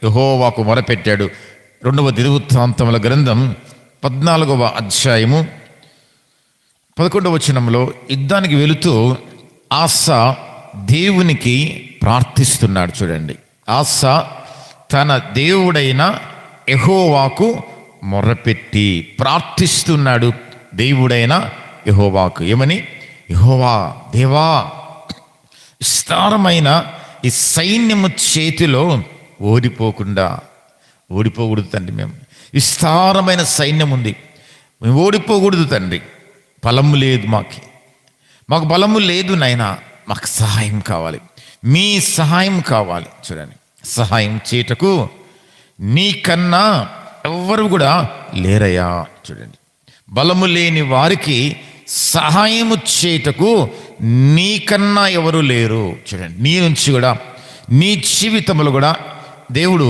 యెహోవాకు మొరపెట్టాడు. 2వ దినవృత్తాంతముల గ్రంథం 14వ అధ్యాయము 11వ వచనంలో యుద్ధానికి వెళుతూ ఆసా దేవునికి ప్రార్థిస్తున్నాడు. చూడండి, ఆసా తన దేవుడైన యెహోవాకు మొర్రపెట్టి ప్రార్థిస్తున్నాడు. దేవుడైన యెహోవాకు ఏమని? యెహోవా దేవా, విస్తారమైన ఈ సైన్యము చేతిలో ఓడిపోకూడదు తండ్రి. మేము విస్తారమైన సైన్యం ఉంది, మేము ఓడిపోకూడదు తండ్రి. బలము లేదు, మాకు బలము లేదు నాయనా, మాకు సహాయం కావాలి, మీ సహాయం కావాలి. చూడండి, సహాయం చేయటకు నీకన్నా ఎవ్వరు కూడా లేరయ్యా. చూడండి, బలము లేని వారికి సహాయము చేయటకు నీకన్నా ఎవరు లేరు. చూడండి, నీ నుంచి కూడా నీ జీవితంలో కూడా దేవుడు